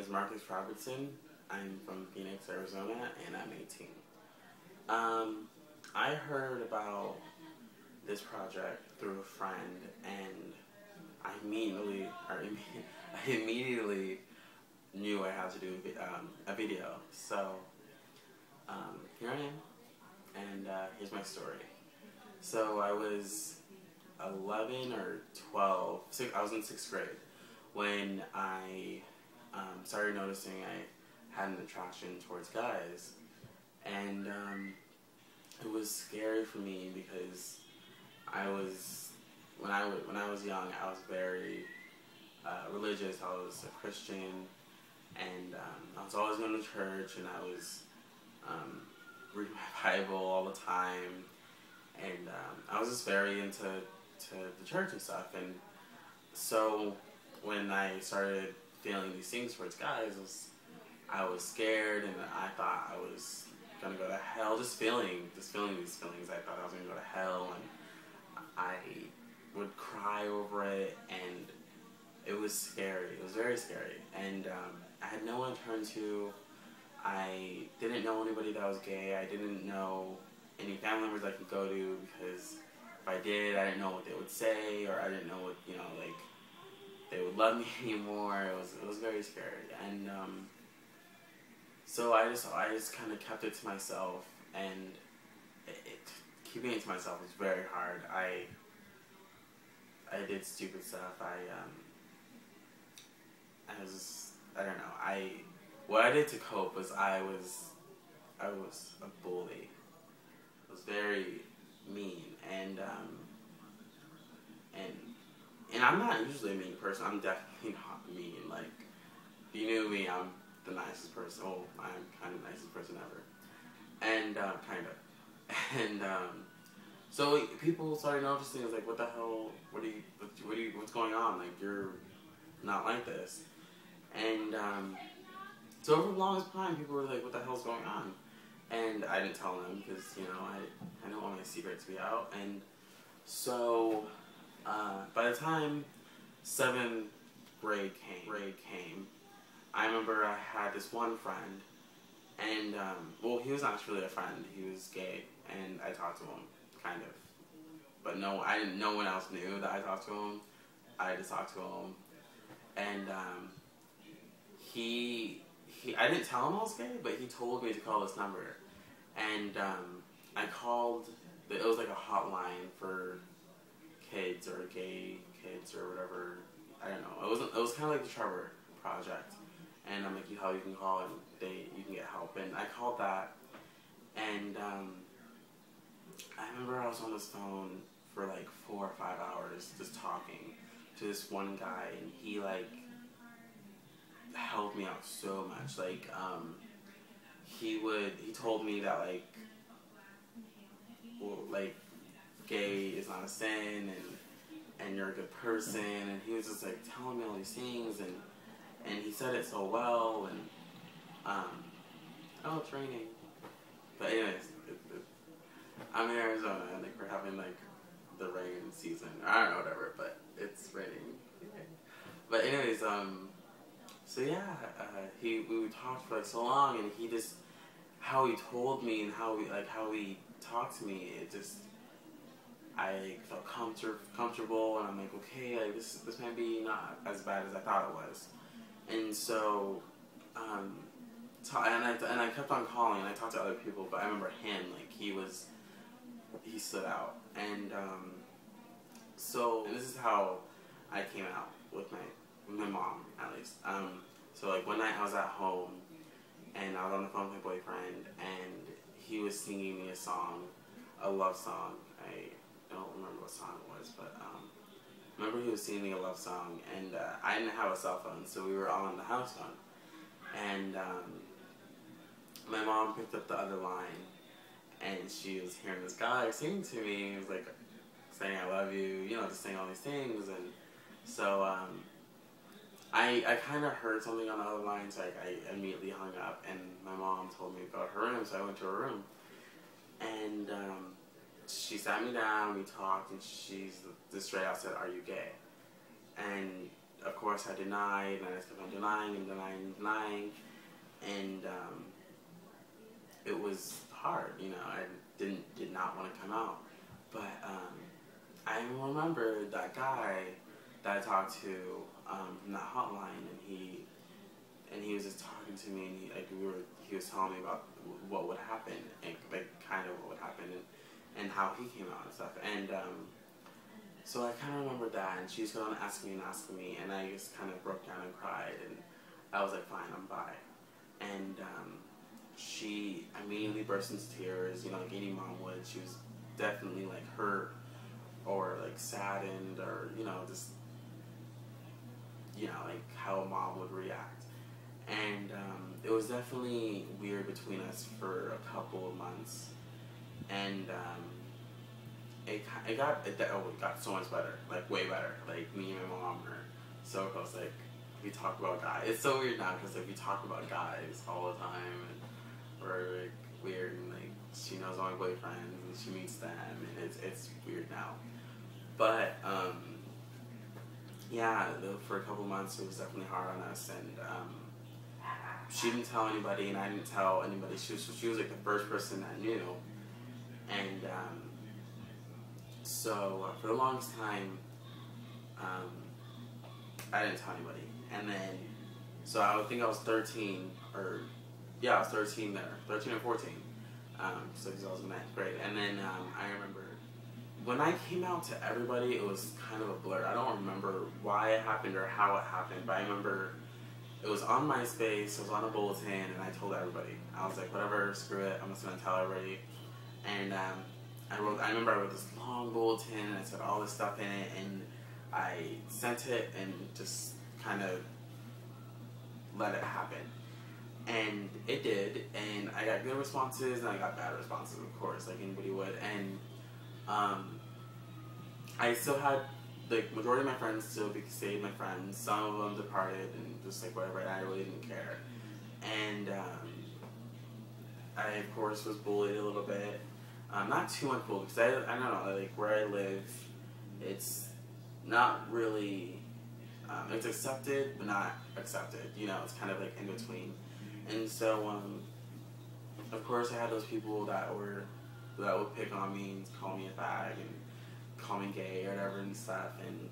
is Marcus Robertson. I'm from Phoenix, Arizona, and I'm 18. I heard about this project through a friend, and I immediately knew I had to do a video. So here I am, and here's my story. So I was 11 or 12. I was in 6th grade when I started noticing I had an attraction towards guys, and it was scary for me because when I was young, I was very religious. I was a Christian, and I was always going to church, and I was reading my Bible all the time, and I was just very into the church and stuff. And so when I started feeling these things towards guys, I was scared, and I thought I was gonna go to hell. Just feeling these feelings. I thought I was gonna go to hell, and I would cry over it, and it was scary. It was very scary, and I had no one to turn to. I didn't know anybody that was gay. I didn't know any family members I could go to, because if I did, I didn't know what they would say, or I didn't know what, like, they would love me anymore. It was very scary, and so I just kind of kept it to myself, and keeping it to myself was very hard. I did stupid stuff. I don't know. What I did to cope was I was a bully. I was very mean, and I'm not usually a mean person. I'm definitely not mean. Like, if you knew me, I'm the nicest person. Oh, I'm kind of the nicest person ever. And so people started noticing. I was like, what the hell? What's going on? Like, you're not like this. And so over the longest time, people were like, what the hell's going on? And I didn't tell them because, I didn't want my secret to be out. And so by the time 7th grade came, I remember I had this one friend, and well, he was not really a friend. He was gay, and I talked to him, kind of. But no one else knew that I talked to him. I just talked to him, and I didn't tell him I was gay, but he told me to call this number, and I called. It was like a hotline for kids or gay kids or whatever. I don't know. It was kind of like the Trevor Project, and I'm like, how you can call and you can get help. And I called that, and I remember I was on this phone for like 4 or 5 hours just talking to this one guy, and he like helped me out so much. Like, he told me that like gay is not a sin, and you're a good person, and he was just like telling me all these things, and he said it so well, and oh, it's raining. But anyways, I'm in Arizona, and like we're having like the rain season. I don't know, whatever, but it's raining. Yeah. But anyways, so yeah, we talked for like so long, and he just, how he told me and how he talked to me, it just, I felt comfortable, and I'm like, okay, like this might be not as bad as I thought it was. And so, and I kept on calling, and I talked to other people, but I remember him, like, he stood out. And so this is how I came out with my mom, at least. So like one night I was at home, and I was on the phone with my boyfriend, and he was singing me a song, a love song. I don't remember what song it was, but I remember he was singing me a love song, and I didn't have a cell phone, so we were all on the house phone. And my mom picked up the other line, and she was hearing this guy singing to me. He was like saying I love you, just saying all these things. And so I kind of heard something on the other line, so I immediately hung up, and my mom told me to go to her room, so I went to her room. And she sat me down, we talked, and she's just straight out said, "Are you gay?" And of course I denied, and I just kept on denying and denying and denying, and it was hard, you know. I did not want to come out, but I remember that guy that I talked to from that hotline, and he was just talking to me, and he was telling me about what would happen, and like kind of what would happen, and how he came out and stuff, and so I kind of remembered that, and she's going to ask me, and I just kind of broke down and cried, and I was like, fine, I'm bi, and she immediately burst into tears, you know, like any mom would. She was definitely like hurt or like saddened, or you know, just, you know, like how a mom would react. And it was definitely weird between us for a couple of months, and it got so much better, like way better. Like me and my mom are so close. Like we talk about guys. It's so weird now because like we talk about guys all the time, and we're like weird, and like she knows all my boyfriends and she meets them, and it's weird now. But yeah, for a couple months it was definitely hard on us, and she didn't tell anybody, and I didn't tell anybody. She was like the first person that knew, and so for the longest time, I didn't tell anybody. And then, so I would think I was 13, or yeah, I was 13 there, 13 or 14. So because I was in 9th grade, and then I remember when I came out to everybody, it was kind of a blur. I don't remember why it happened or how it happened, but I remember it was on MySpace, it was on a bulletin, and I told everybody. I was like, whatever, screw it, I'm just gonna tell everybody. And I remember I wrote this long bulletin, and I said all this stuff in it, and I sent it and just kind of let it happen. And it did, and I got good responses, and I got bad responses, of course, like anybody would. And I still had, the majority of my friends still stayed my friends. Some of them departed, and just like whatever, and I really didn't care. And I, of course, was bullied a little bit. Not too much bullied, because I don't know, like where I live, it's not really, it's accepted, but not accepted. You know, it's kind of like in between. And so, of course, I had those people that would pick on me and call me a fag and call me gay or whatever and stuff. And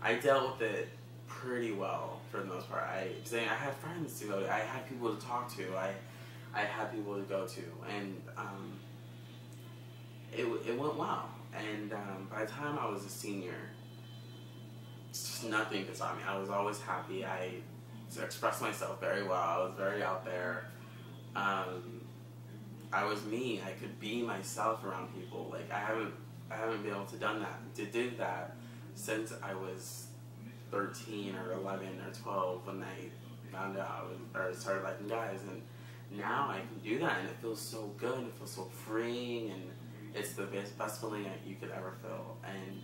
I dealt with it pretty well for the most part. I had friends to go to. I had people to talk to. I had people to go to, and it went well. And by the time I was a senior, just nothing could stop me. I was always happy. I expressed myself very well. I was very out there. I was me. I could be myself around people. Like I haven't been able to do that since I was 13 or 11 or 12 when I found out or started liking guys, and now I can do that, and it feels so good, and it feels so freeing, and it's the best feeling that you could ever feel. And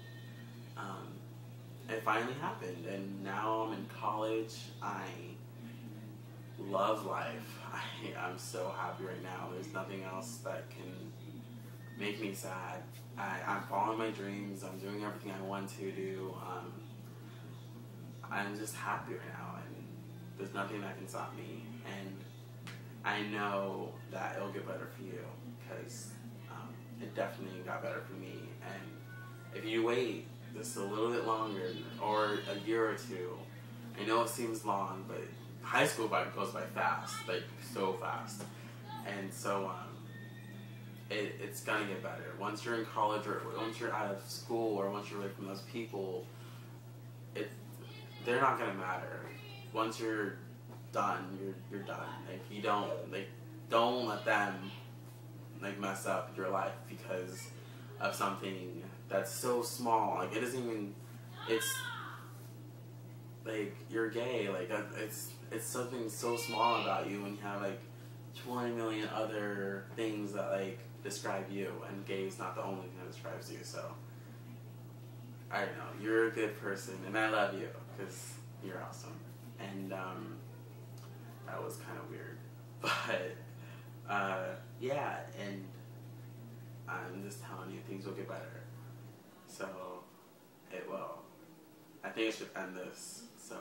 it finally happened, and now I'm in college. I love life. I'm so happy right now. There's nothing else that can make me sad. I'm following my dreams. I'm doing everything I want to do. I'm just happy right now, and there's nothing that can stop me. And I know that it'll get better for you, because it definitely got better for me. And if you wait just a little bit longer, or a year or two, I know it seems long, but high school goes by fast, like so fast. And so it's gonna get better. Once you're in college, or once you're out of school, or once you're away from those people, they're not gonna matter. Once you're done, you're done. Like you don't let them like mess up your life because of something that's so small. Like it isn't even. It's like you're gay. Like it's something so small about you when you have like 20 million other things that like describe you, and gay is not the only thing that describes you. So I don't know. You're a good person, and I love you because you're awesome. And that was kind of weird, but yeah. And I'm just telling you, things will get better. So it will. I think. think it should end this. So,